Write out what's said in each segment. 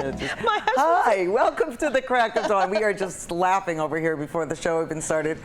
Hi, welcome to the Crack of Dawn. We are just laughing over here before the show even started.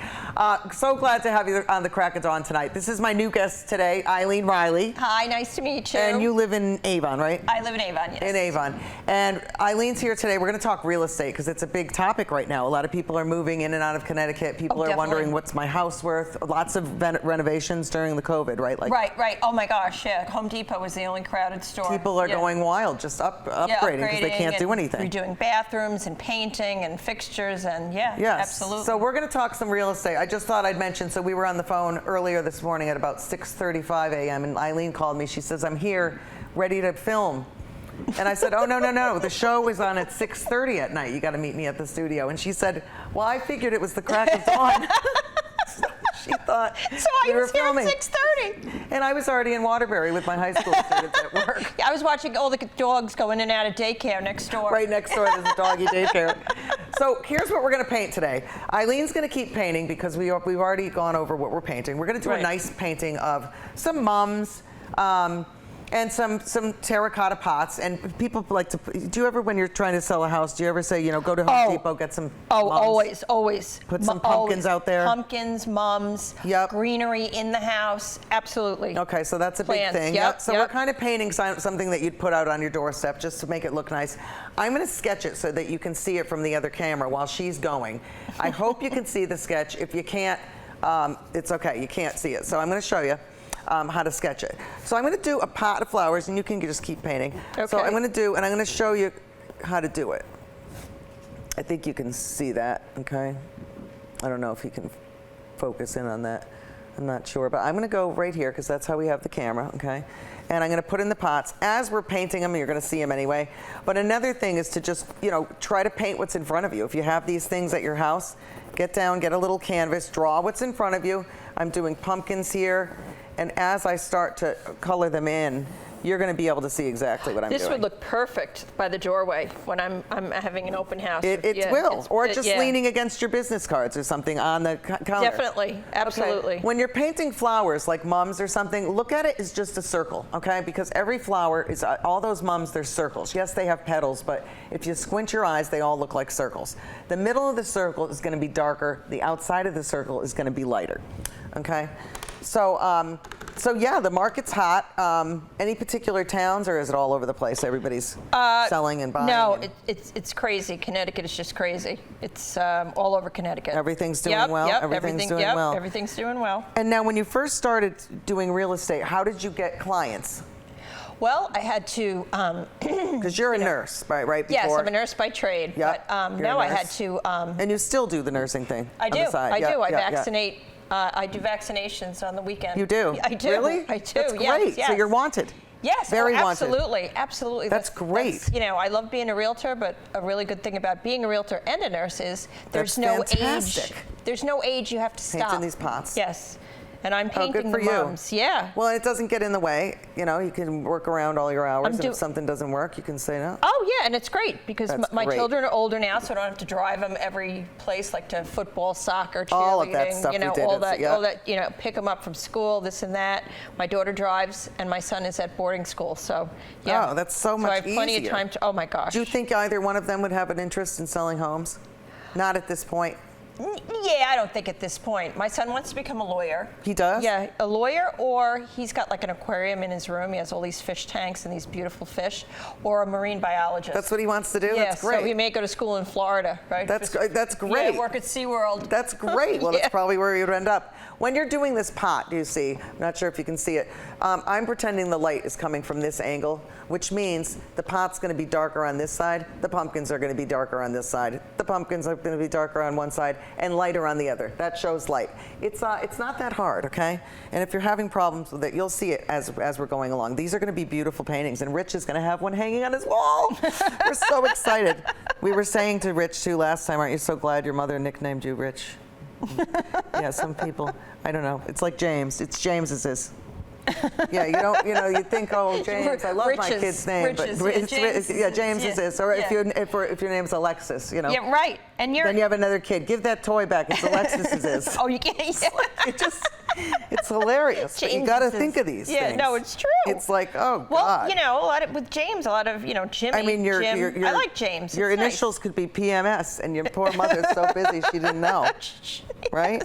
So glad to have you on the Crack of Dawn tonight. This is my new guest today, Eileen Reilly. Hi, nice to meet you. And you live in Avon, right? I live in Avon, yes. In Avon. And Eileen's here today. We're going to talk real estate because it's a big topic right now. A lot of people are moving in and out of Connecticut. People are wondering, what's my house worth? Lots of renovations during the COVID, right? Like, right. Oh my gosh, yeah. Home Depot was the only crowded store. People are going wild, just upgrading because they can't do anything. Redoing bathrooms and painting and fixtures and absolutely. So we're going to talk some real estate. I just thought I'd mention, so we were on the phone earlier this morning at about 6:35 a.m. and Eileen called me. She says, I'm here ready to film. And I said, oh, no. The show is on at 6:30 at night. You got to meet me at the studio. And she said, well, I figured it was the Crack of Dawn. She thought I was here at 6:30. And I was already in Waterbury with my high school students at work. Yeah, I was watching all the dogs go in and out of daycare next door. Right next door, there's a doggy daycare. So here's what we're going to paint today. Eileen's going to keep painting because we've already gone over what we're painting. We're going to do a nice painting of some mums, and some terracotta pots. And people like to, do you ever, when you're trying to sell a house, do you ever say, go to Home Depot, get some mums? Always. Put some pumpkins out there? Pumpkins, mums, greenery in the house, absolutely. Okay, so that's a big thing. So we're kind of painting something that you'd put out on your doorstep just to make it look nice. I'm going to sketch it so that you can see it from the other camera while she's going. I hope you can see the sketch. If you can't, it's okay, you can't see it. So I'm going to show you how to sketch it. So I'm going to do a pot of flowers, and you can just keep painting. Okay. So I'm going to show you how to do it. I think you can see that, okay? I don't know if you can focus in on that. I'm not sure, but I'm going to go right here because that's how we have the camera, okay? And I'm going to put in the pots. As we're painting them, you're going to see them anyway. But another thing is to just, try to paint what's in front of you. If you have these things at your house, get down, get a little canvas, draw what's in front of you. I'm doing pumpkins here. And as I start to color them in, you're going to be able to see exactly what I'm doing. This would look perfect by the doorway when I'm having an open house. It will. Or just leaning against your business cards or something on the counter. Definitely. Absolutely. Okay. When you're painting flowers like mums or something, look at it as just a circle, okay? Because every flower is, all those mums, they're circles. Yes, they have petals, but if you squint your eyes, they all look like circles. The middle of the circle is going to be darker. The outside of the circle is going to be lighter, okay? So yeah, the market's hot. Any particular towns, or is it all over the place? Everybody's selling and buying? No, it's crazy. Connecticut is just crazy. It's all over Connecticut. Everything's doing well? Everything's doing well? Everything's doing well. And now when you first started doing real estate, how did you get clients? Well, I had to... Because you're a nurse, right? Yes, I'm a nurse by trade. Yep, but now I had to... and you still do the nursing thing I do. on the side. I do. I vaccinate... I do vaccinations on the weekend. You do? I do. Really? I do. That's great. Yes. So you're wanted. Yes. Very absolutely. wanted. Absolutely. That's great. I love being a realtor, but a really good thing about being a realtor and a nurse is there's no age. There's no age you have to stop. Painting these pots. Yes. And I'm painting good for the mums. Yeah. Well, it doesn't get in the way. You can work around all your hours. And if something doesn't work, you can say no. Oh, yeah, and it's great because my children are older now, so I don't have to drive them every place, like to football, soccer, cheerleading. All of that stuff all that, pick them up from school, this and that. My daughter drives, and my son is at boarding school, so yeah. Oh, that's so much easier. So I have plenty of time to, oh my gosh. Do you think either one of them would have an interest in selling homes? Not at this point. Yeah, I don't think at this point. My son wants to become a lawyer. He does? Yeah, a lawyer, or he's got like an aquarium in his room. He has all these fish tanks and these beautiful fish, or a marine biologist. That's what he wants to do? Yeah, that's great. So he may go to school in Florida, right? That's great. Yeah, work at SeaWorld. That's great. Well, that's probably where you'd end up. When you're doing this pot, do you see? I'm not sure if you can see it. I'm pretending the light is coming from this angle, which means the pot's going to be darker on this side. The pumpkins are going to be darker on this side. The pumpkins are going to be darker on one side and lighter on the other. That shows light. It's not that hard, okay? And if you're having problems with it, you'll see it as we're going along. These are going to be beautiful paintings, and Rich is going to have one hanging on his wall. We're so excited. We were saying to Rich too last time, aren't you so glad your mother nicknamed you Rich? Yeah, some people, I don't know. It's like James. It's James's is. Yeah, you think, oh, James, I love my kid's name, but James is this. Or if your name's Alexis, Yeah, right. And then you have another kid. Give that toy back. It's Alexis's is. Oh, you can't. Yeah. It's hilarious. But you got to think of these yeah, things. no, it's true. It's like, oh, God. Well, you know, a lot of, with James, a lot of, you know, Jimmy, I mean, Jim. I like James. Your It's initials nice. could be PMS, and your poor mother's so busy she didn't know, right?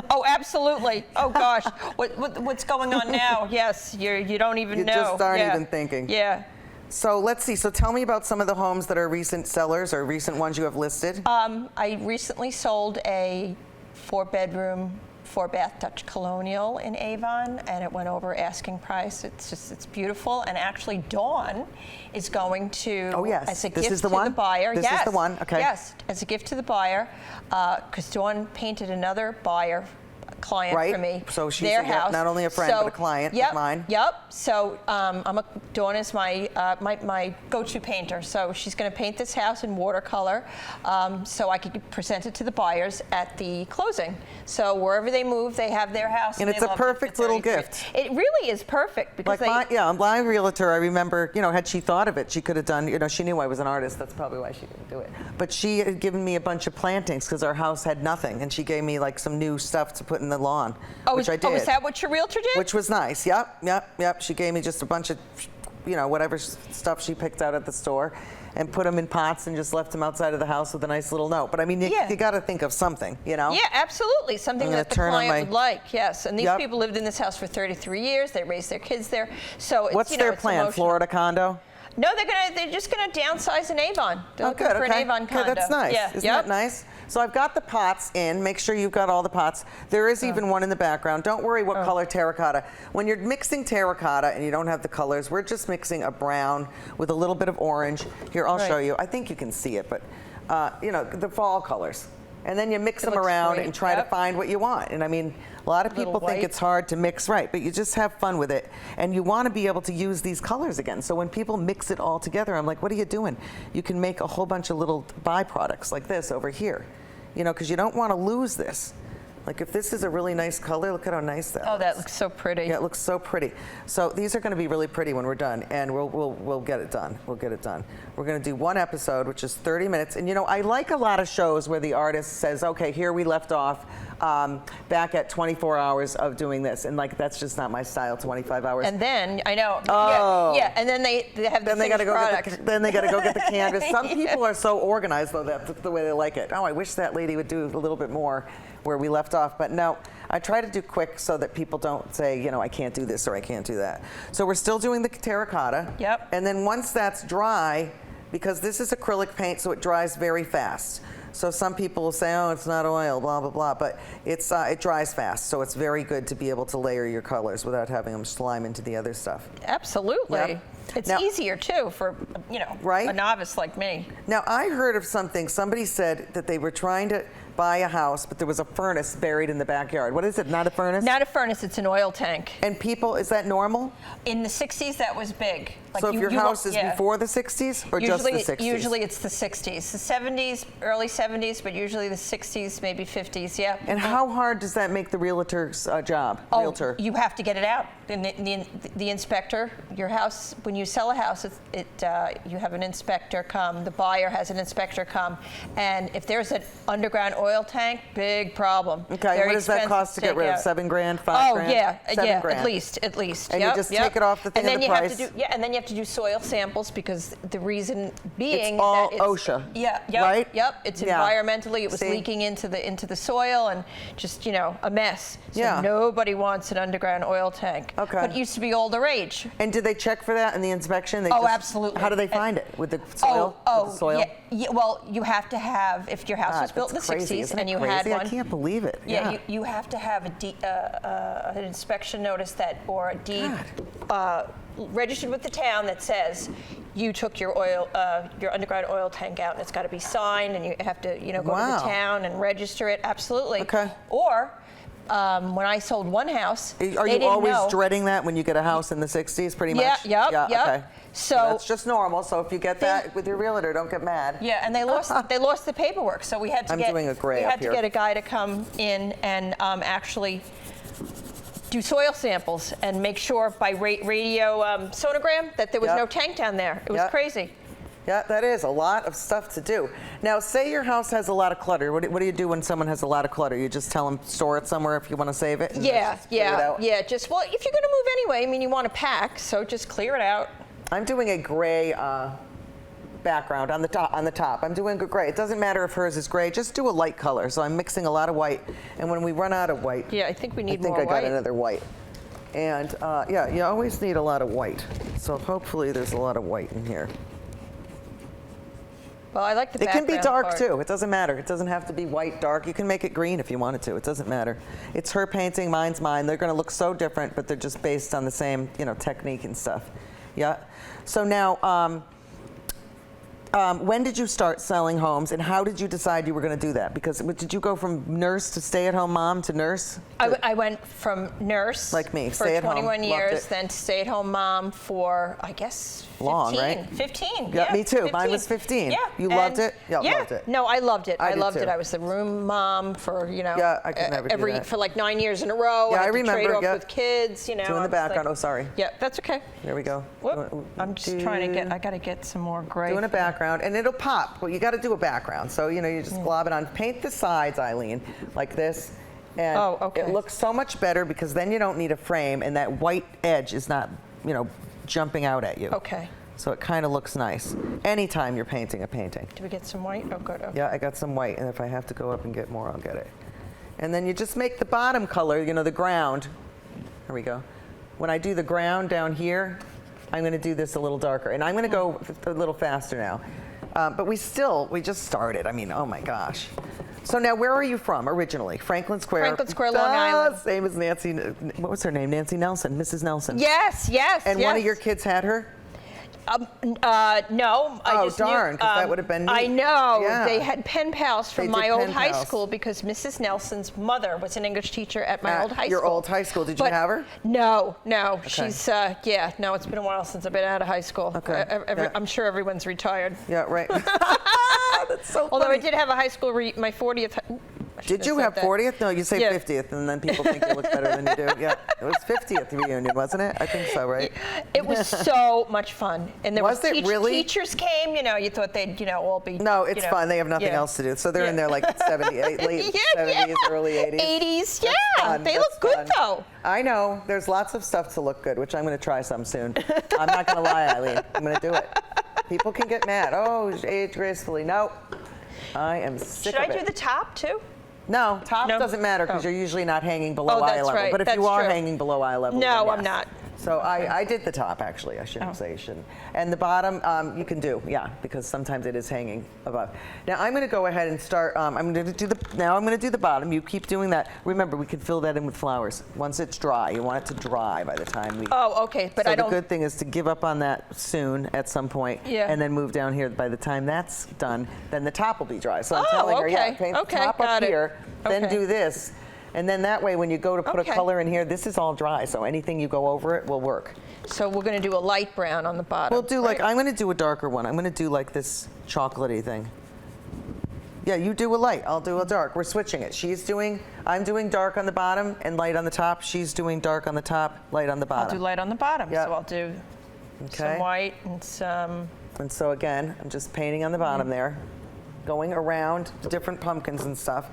Oh, absolutely. Oh, gosh. What's going on now? Yes, you don't even know. You just aren't yeah. even thinking. Yeah. So let's see. So tell me about some of the homes that are recent sellers or recent ones you have listed. I recently sold a 4-bedroom, 4-bath Dutch colonial in Avon, and it went over asking price. It's beautiful. And actually, Dawn is going to, as a gift to the buyer. This is the one? Okay. Yes, as a gift to the buyer, because Dawn painted another buyer client for me. So she's house. Not only a friend, but a client of mine. Yep. So Dawn is my my go-to painter. So she's going to paint this house in watercolor, so I could present it to the buyers at the closing. So wherever they move, they have their house. And it's a perfect little gift. It really is perfect because my realtor, I remember, you know, had she thought of it, she could have done, you know, she knew I was an artist. That's probably why she didn't do it. But she had given me a bunch of plantings because our house had nothing, and she gave me like some new stuff to put in the lawn, which I did. Oh, is that what your realtor did? Which was nice. Yep. She gave me just a bunch of, you know, whatever stuff she picked out at the store, and put them in pots and just left them outside of the house with a nice little note. But I mean, you got to think of something, you know? Yeah, absolutely. Something that the client would like, yes. And these people lived in this house for 33 years. They raised their kids there. So it's, what's their plan? Emotional. Florida condo? No, they're just gonna downsize in Avon. They're looking for an Avon condo. Okay, that's nice. Yeah. Isn't that nice? So I've got the pots in. Make sure you've got all the pots. There is even one in the background. Don't worry what color terracotta. When you're mixing terracotta and you don't have the colors, we're just mixing a brown with a little bit of orange. Here, I'll show you. I think you can see it, but you know, the fall colors. And then you mix them around and try to find what you want. And I mean, a lot of people think it's hard to mix right, but you just have fun with it. And you want to be able to use these colors again. So when people mix it all together, I'm like, what are you doing? You can make a whole bunch of little byproducts like this over here. You know, because you don't want to lose this. Like if this is a really nice color, look at how nice that looks. Oh, that looks so pretty. Yeah, it looks so pretty. So these are going to be really pretty when we're done, and we'll get it done. We'll get it done. We're going to do one episode, which is 30 minutes. And you know, I like a lot of shows where the artist says, okay, here we left off back at 24 hours of doing this, and like that's just not my style. 25 hours. And then I know. Oh. Yeah. And then they have the finished product. Then they got to go get the canvas. Some people are so organized though, that's the way they like it. Oh, I wish that lady would do a little bit more where we left off, but no, I try to do quick so that people don't say, you know, I can't do this or I can't do that. So we're still doing the terracotta. Yep. And then once that's dry, because this is acrylic paint, so it dries very fast. So some people will say, oh, it's not oil, blah, blah, blah, but it's it dries fast, so it's very good to be able to layer your colors without having them slime into the other stuff. Absolutely. Yep. It's easier too for, you know, a novice like me. Now, I heard of something, somebody said that they were trying to buy a house, but there was a furnace buried in the backyard. What is it, not a furnace? Not a furnace, it's an oil tank. And people, is that normal? In the 60s, that was big. Like so if your house is before the 60s or just the 60s? Usually it's the 60s. The 70s, early 70s, but usually the 60s, maybe 50s, yeah. And how hard does that make the realtor's job? Realtor? You have to get it out. The inspector, your house, when you sell a house, you have an inspector come, the buyer has an inspector come, and if there's an underground oil tank, big problem. Okay, what does that cost to get rid of? 7 grand, 5 grand? Oh yeah, 7 grand. at least. And you just take it off the thing of the price. And then you have to do soil samples because the reason being it's all that it's, OSHA. Yeah, right? Yep. It's environmentally, it was leaking into the soil and just, you know, a mess. So nobody wants an underground oil tank. Okay. But it used to be all the rage. And did they check for that in the inspection? Absolutely. How do they find it? With the soil? With the soil? Yeah, well, you have to have, if your house was built in the 60s and you had one. I can't believe it. Yeah, you have to have an inspection notice or a deed registered with the town that says you took your underground oil tank out, and it's got to be signed, and you have to, you know, go to the town and register it. Absolutely. Okay. Or when I sold one house, are you always dreading that when you get a house in the 60s, pretty much? Yeah. Okay. So that's just normal. So if you get that with your realtor, don't get mad. Yeah, and they lost the paperwork, so we had to get a guy to come in and actually do soil samples and make sure by radio sonogram that there was no tank down there. It was crazy. Yeah, that is a lot of stuff to do. Now, say your house has a lot of clutter. What do you do when someone has a lot of clutter? You just tell them store it somewhere if you want to save it? And just clear it out? Just, well, if you're going to move anyway, I mean, you want to pack, so just clear it out. I'm doing a gray background on the top. I'm doing a gray. It doesn't matter if hers is gray. Just do a light color. So I'm mixing a lot of white. And when we run out of white, Yeah, I think we need more I white. got another white. And yeah, you always need a lot of white. So hopefully there's a lot of white in here. Well, I like the It can background be dark part. too. It doesn't matter. It doesn't have to be white, dark. You can make it green if you wanted to. It doesn't matter. It's her painting, mine's mine. They're going to look so different, but they're just based on the same, technique and stuff. Yeah. So now, when did you start selling homes, and how did you decide you were going to do that? Because did you go from nurse to stay-at-home mom to nurse? I went from nurse Like me, for stay at home, 21 loved years, it. then to stay-at-home mom for, I guess, 15. Long, right? 15. Yeah, me too. 15. Mine was 15. Yeah. You loved it? Yeah, loved it. No, I loved it. I did loved too. it. I was the room mom for, Yeah, I could never do that. for like 9 years in a row. Yeah, I I had to remember, trade off yeah. with kids, Doing I the was background. like- Oh, sorry. Yeah, that's okay. There we go. Whoop. I'm just trying to get, I got to get some more gray. Doing a background, and it'll pop. Well, you got to do a background. So, you just glob it on. Paint the sides, Eileen, like this. And Oh, okay. it looks so much better because then you don't need a frame, and that white edge is not, jumping out at you. Okay. So it kind of looks nice anytime you're painting a painting. Do we get some white? Oh, good. Okay. Yeah, I got some white, and if I have to go up and get more, I'll get it. And then you just make the bottom color, the ground. Here we go. When I do the ground down here, I'm going to do this a little darker. And I'm going to go a little faster now. But we just started. I mean, oh my gosh. So now, where are you from originally? Franklin Square? Franklin Square, Long Island. Same as Nancy, what was her name? Nancy Nelson, Mrs. Nelson. Yes. And one of your kids had her? No. I just darn, knew, 'cause that would have been neat. I know. Yeah. They had pen pals from They my did old pen high pals. school because Mrs. Nelson's mother was an English teacher at my old high Your school. old high school. Did you But have her? No. She's, no, it's been a while since I've been out of high school. Okay. Yeah. I'm sure everyone's retired. Yeah, right. That's so Although funny. I did have a high school, my 40th. Did you have 40th? No, you say Yeah. 50th, and then people think you look better than you do. Yeah, it was 50th reunion, wasn't it? I think so, right? It was so much fun. And there Was it really? Teachers came, you thought they'd, all be. No, it's fun. They have nothing yeah. else to do. So they're in their like 70s, late Yeah, 70s, early 80s. 80s, That's yeah. fun. They That's look good, fun. though. I know. There's lots of stuff to look good, which I'm going to try some soon. I'm not going to lie, Eileen. I'm going to do it. People can get mad. Oh, age gracefully. No. I am sick Should I of it. do the top, too? No, top No? doesn't matter because Oh. you're usually not hanging below Oh, eye that's level. right. But if you That's are true. hanging below eye level, No, then I'm yes. not. So I did the top, actually. I shouldn't say you shouldn't. And the bottom, you can do, yeah, because sometimes it is hanging above. Now I'm going to go ahead and start. I'm going to do the bottom. You keep doing that. Remember, we can fill that in with flowers once it's dry. You want it to dry by the time we. Oh, okay. But so I don't. the good thing is to give up on that soon at some point, Yeah. and then move down here. By the time that's done, then the top will be dry. So I'm Oh, telling her, yeah, okay. paint Okay, the top up got it. here, then Okay. do this. And then that way, when you go to put a Okay. color in here, this is all dry. So anything you go over it will work. So we're going to do a light brown on the bottom. We'll do like, right? I'm going to do a darker one. I'm going to do like this chocolatey thing. Yeah, you do a light, I'll do a dark. We're switching it. I'm doing dark on the bottom and light on the top. She's doing dark on the top, light on the I'll bottom. do light on the bottom. Yeah. So I'll do Okay. some white and some. And so again, I'm just painting on the bottom there, going around different pumpkins and stuff.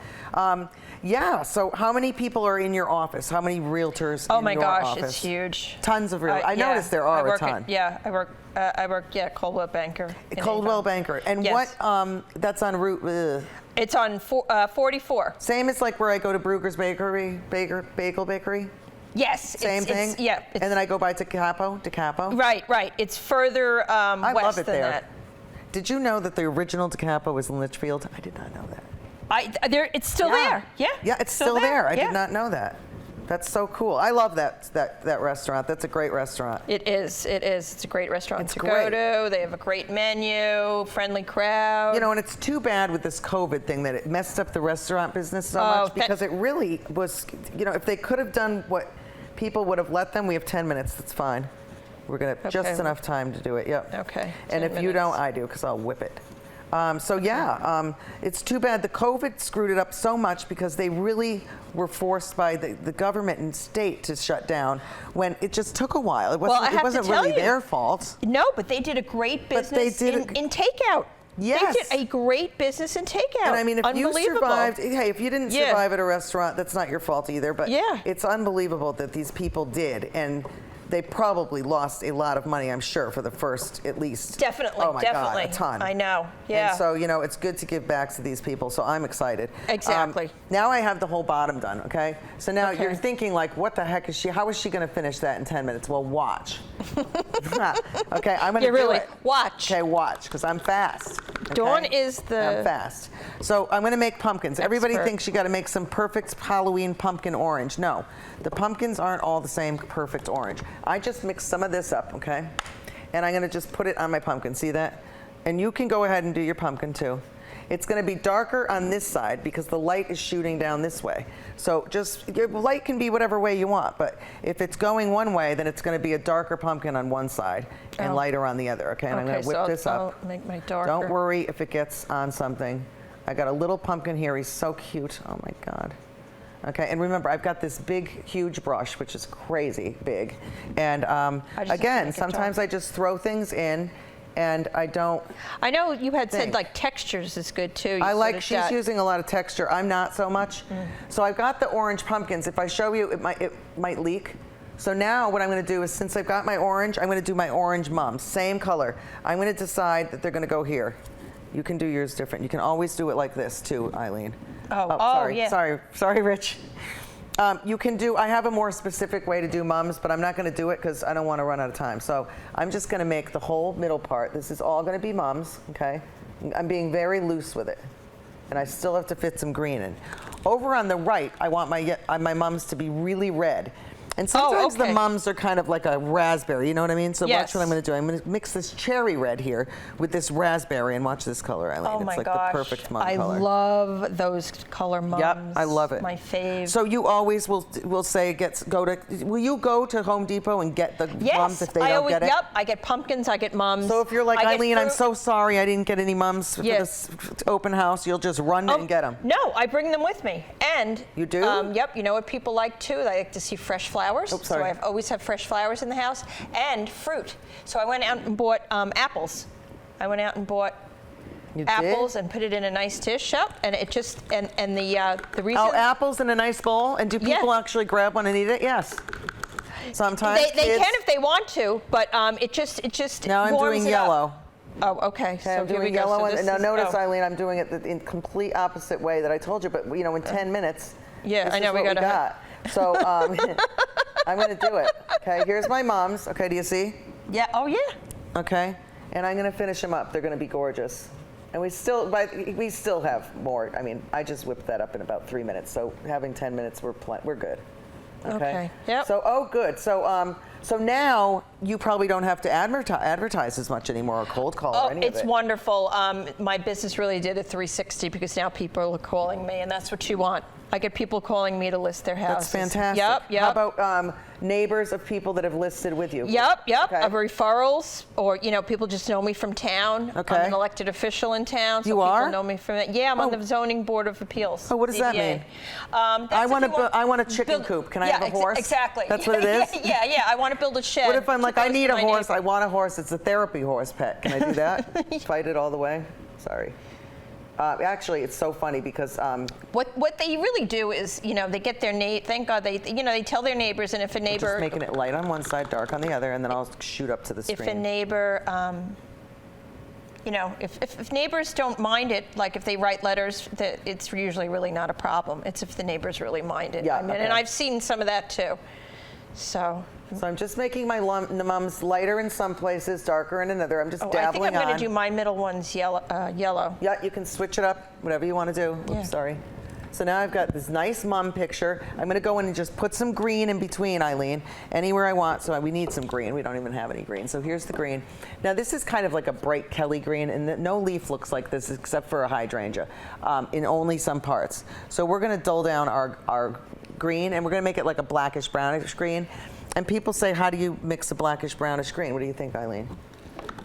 Yeah, so how many people are in your office? How many realtors Oh in my your gosh, office? it's huge. Tons of realtors. I yeah, noticed there are I work a ton. I work Coldwell Banker. in Coldwell Avon. Banker. And Yes. what, that's on Route, It's on 44. same as like where I go to Brugger's Bagel Bakery? Yes. Same thing? Yeah. And then I go by DeCapo? Right. It's further I west love it than there. that. Did you know that the original DeCapo was in Litchfield? I did not know that. It's still there. Yeah. Yeah, it's still there. I Yeah. did not know that. That's so cool. I love that restaurant. That's a great restaurant. It is. It's a great restaurant It's to great. go to. They have a great menu, friendly crowd. And it's too bad with this COVID thing that it messed up the restaurant business so Oh, much because it really was, if they could have done what people would have let them, we have 10 minutes. That's fine. We're going to have just Okay. enough time to do it. Yep. Okay, And 10 if you minutes. don't, I do because I'll whip it. So yeah, it's too bad the COVID screwed it up so much because they really were forced by the government and state to shut down when it just took a while. It wasn't really their fault. No, but they did a great business in takeout. Yes. They did a great business in takeout. And I mean, if you survived, hey, if you didn't survive at a restaurant, that's not your fault either. But it's unbelievable that these people did. And they probably lost a lot of money, I'm sure, for the first at least. Definitely, oh my God, a ton. I know, yeah. And so, you know, it's good to give back to these people, so I'm excited. Exactly. Now I have the whole bottom done, okay? So now you're thinking like, what the heck is she, how is she gonna finish that in 10 minutes? Well, watch. Okay, I'm gonna do it. Watch. Okay, watch, because I'm fast. Okay? Dawn is I'm fast. So I'm gonna make pumpkins. Everybody thinks you gotta make some perfect Halloween pumpkin orange. No, the pumpkins aren't all the same perfect orange. I just mix some of this up, okay? And I'm gonna just put it on my pumpkin, see that? And you can go ahead and do your pumpkin too. It's gonna be darker on this side because the light is shooting down this way. So just, your light can be whatever way you want, but if it's going one way, then it's gonna be a darker pumpkin on one side and lighter on the other, okay? And I'm gonna whip this up. I'll make my darker. Don't worry if it gets on something. I got a little pumpkin here, he's so cute, oh my God. Okay, and remember, I've got this big, huge brush, which is crazy big. And again, sometimes I just throw things in and I don't. I know you had said like textures is good too. She's using a lot of texture. I'm not so much. So I've got the orange pumpkins. If I show you, it might leak. So now what I'm gonna do is, since I've got my orange, I'm gonna do my orange mums, same color. I'm gonna decide that they're gonna go here. You can do yours different. You can always do it like this too, Eileen. Sorry, yeah. Sorry, Rich. You can do, I have a more specific way to do mums, but I'm not gonna do it because I don't wanna run out of time. So I'm just gonna make the whole middle part. This is all gonna be mums, okay? I'm being very loose with it. And I still have to fit some green in. Over on the right, I want my mums to be really red. And sometimes the mums are kind of like a raspberry, you know what I mean? So watch what I'm going to do. I'm going to mix this cherry red here with this raspberry, and watch this color, Eileen. Oh my it's like gosh. the perfect mum color. I love those color mums. Yep, I love it. My fave. So you always will say will you go to Home Depot and get the mums if they don't get it? Yep, I get pumpkins, I get mums. So if you're like, Eileen, I'm so sorry I didn't get any mums for this open house, you'll just run and get them. No, I bring them with me. And you do? Yep, you know what people like too? They like to see fresh flowers. Oops, sorry. So I always have fresh flowers in the house and fruit. So I went out and bought apples. I went out and bought apples and put it in a nice dish. Yep, and it just and the reason. Oh, apples in a nice bowl, and do people actually grab one and eat it? Yes. Sometimes they can if they want to, but it just now I'm warms doing it yellow. Up. Oh, okay. So I'm doing yellow, and now notice, Eileen, I'm doing it in complete opposite way that I told you. But you know, in 10 minutes. Yeah, this I know is what we got. So I'm going to do it. Okay, here's my mums. Okay, do you see? Yeah. Oh, yeah. Okay, and I'm going to finish them up. They're going to be gorgeous. And we still have more. I mean, I just whipped that up in about 3 minutes. So having 10 minutes, we're good. Okay. Yep. So good. So now you probably don't have to advertise as much anymore or cold call or any of it. It's wonderful. My business really did a 360 because now people are calling me, and that's what you want. I get people calling me to list their houses. That's fantastic. Yep. How about neighbors of people that have listed with you? Yep. Okay. Of referrals, or people just know me from town. Okay. I'm an elected official in town. So you are? People know me from it. Yeah, I'm on the zoning board of appeals. Oh, what does that mean? I want a chicken coop. Can I have a horse? Exactly. That's what it is? Yeah. I want to build a shed. What if I'm like, I need a horse, I want a horse, it's a therapy horse pet. Can I do that? Fight it all the way? Sorry. Actually, it's so funny because what they really do is, they get their thank God they tell their neighbors, and if a neighbor just making it light on one side, dark on the other, and then I'll shoot up to the screen. If a neighbor, if neighbors don't mind it, like if they write letters, that it's usually really not a problem. It's if the neighbors really mind it. Yeah, and I've seen some of that too. So I'm just making my mums lighter in some places, darker in another. I'm just dabbling on. I think I'm going to do my middle ones yellow. Yeah, you can switch it up, whatever you want to do. Oops, sorry. So now I've got this nice mum picture. I'm going to go in and just put some green in between, Eileen, anywhere I want. So we need some green. We don't even have any green. So here's the green. Now this is kind of like a bright Kelly green, and no leaf looks like this except for a hydrangea in only some parts. So we're going to dull down our green, and we're going to make it like a blackish brownish green. And people say, how do you mix a blackish brownish green? What do you think, Eileen?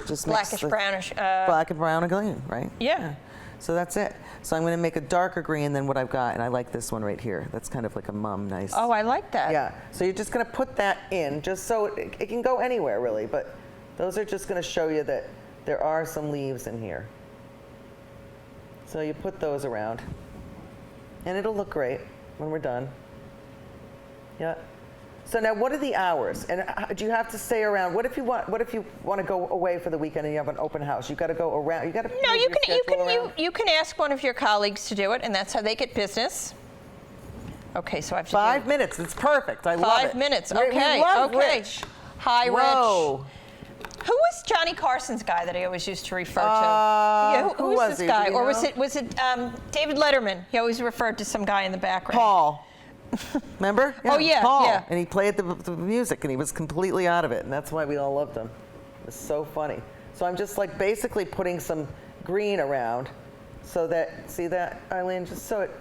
Just blackish, brownish. Black and brown and green, right? Yeah. So that's it. So I'm going to make a darker green than what I've got, and I like this one right here. That's kind of like a mum, nice. Oh, I like that. Yeah. So you're just going to put that in, just so it can go anywhere really, but those are just going to show you that there are some leaves in here. So you put those around, and it'll look great when we're done. Yeah. So now, what are the hours? And do you have to stay around? What if you want to go away for the weekend and you have an open house? You got to go around. You got to. No, you can ask one of your colleagues to do it, and that's how they get business. Okay, so I have to 5 minutes. It's perfect. I love it. 5 minutes. We Okay. love Okay. Rich. Hi, Whoa. Rich. Who was Johnny Carson's guy that I always used to refer to? Yeah, who was this guy? Or was it David Letterman? He always referred to some guy in the background. Paul. Remember? Oh, yeah, Paul. yeah. And he played the music, and he was completely out of it, and that's why we all loved him. It was so funny. So I'm just like basically putting some green around, so that, see that, Eileen, just so it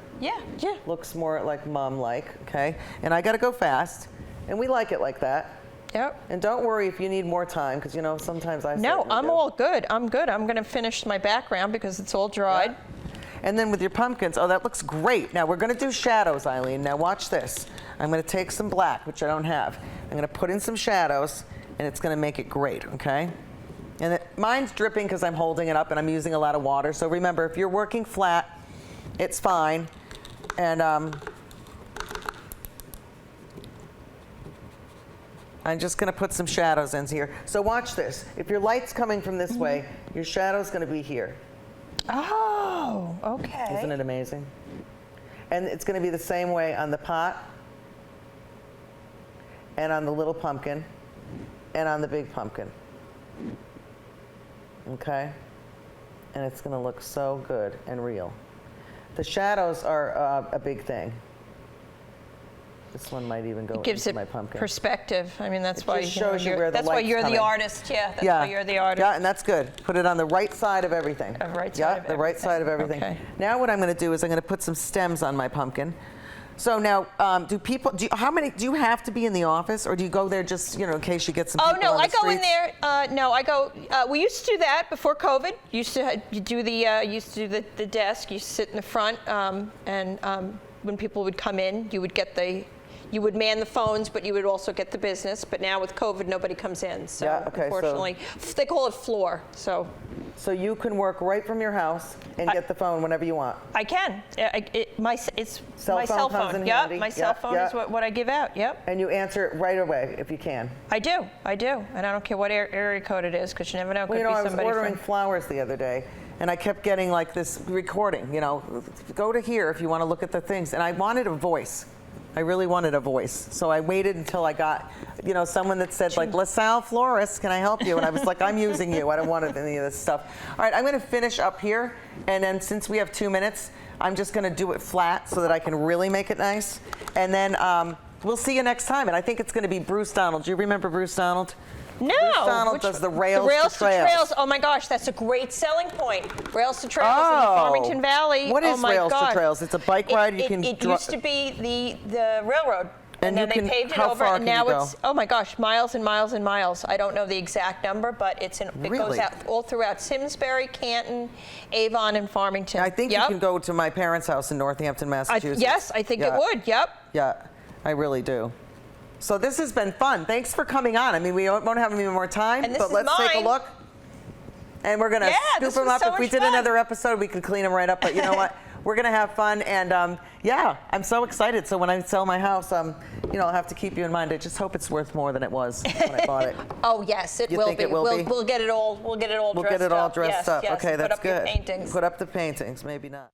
looks more like mom-like, okay? And I got to go fast, and we like it like that. Yep. And don't worry if you need more time, because you know sometimes I. No, I'm all good. I'm good. I'm going to finish my background because it's all dried. Yeah. And then with your pumpkins, oh, that looks great. Now we're going to do shadows, Eileen. Now watch this. I'm going to take some black, which I don't have. I'm going to put in some shadows, and it's going to make it great, okay? And mine's dripping because I'm holding it up and I'm using a lot of water. So remember, if you're working flat, it's fine. And I'm just going to put some shadows in here. So watch this. If your light's coming from this way, your shadow's going to be here. Oh, okay. Isn't it amazing? And it's going to be the same way on the pot, and on the little pumpkin, and on the big pumpkin. Okay? And it's going to look so good and real. The shadows are a big thing. This one might even go into my pumpkin. Perspective. I mean, that's why just shows you where the light's coming. That's why you're the artist. Yeah, that's why you're the artist. Yeah, and that's good. Put it on the right side of everything. The right side yeah, of the everything. right side of everything. Okay. Now what I'm going to do is I'm going to put some stems on my pumpkin. So now, do you have to be in the office, or do you go there just, you know, in case you get some people on the streets? I go in there. No, I go. We used to do that before COVID. Used to do the desk. You sit in the front, and when people would come in, you would would man the phones, but you would also get the business. But now with COVID, nobody comes in. So yeah, okay, unfortunately, they call it floor. So you can work right from your house and get the phone whenever you want. I can. It's my cell phone. Yep, my cell phone is what I give out. Yep. And you answer it right away if you can. I do, and I don't care what area code it is, because you never know. Well, you know, I was ordering flowers the other day, and I kept getting like this recording. You know, go to here if you want to look at the things, and I wanted a voice. I really wanted a voice. So I waited until I got, you know, someone that said like, LaSalle Florist, can I help you? And I was like, I'm using you. I don't want any of this stuff. All right, I'm going to finish up here. And then since we have 2 minutes, I'm just going to do it flat so that I can really make it nice. And then we'll see you next time. And I think it's going to be Bruce Donald. Do you remember Bruce Donald? No. Bruce Donald does the rails to trails. Oh my gosh, that's a great selling point. Rails to trails in the Farmington Valley. What is rails to trails? It's a bike ride you can. It used to be the railroad. And then they paved it over, far and now it's, oh my gosh, miles and miles and miles. I don't know the exact number, but it goes out all throughout Simsbury, Canton, Avon, and Farmington. I think you can go to my parents' house in Northampton, Massachusetts. Yes, I think it would, yep. Yeah, I really do. So this has been fun. Thanks for coming on. I mean, we won't have any more time, but let's take a look. And we're going to scoop them up. If we did another episode, we could clean them right up. But you know what? We're going to have fun. And yeah, I'm so excited. So when I sell my house, you know, I'll have to keep you in mind. I just hope it's worth more than it was when I bought it. Oh, yes, it will be. We'll get it all dressed up. We'll get it all dressed up. Yes, okay, that's good. Put up your paintings. Put up the paintings, maybe not.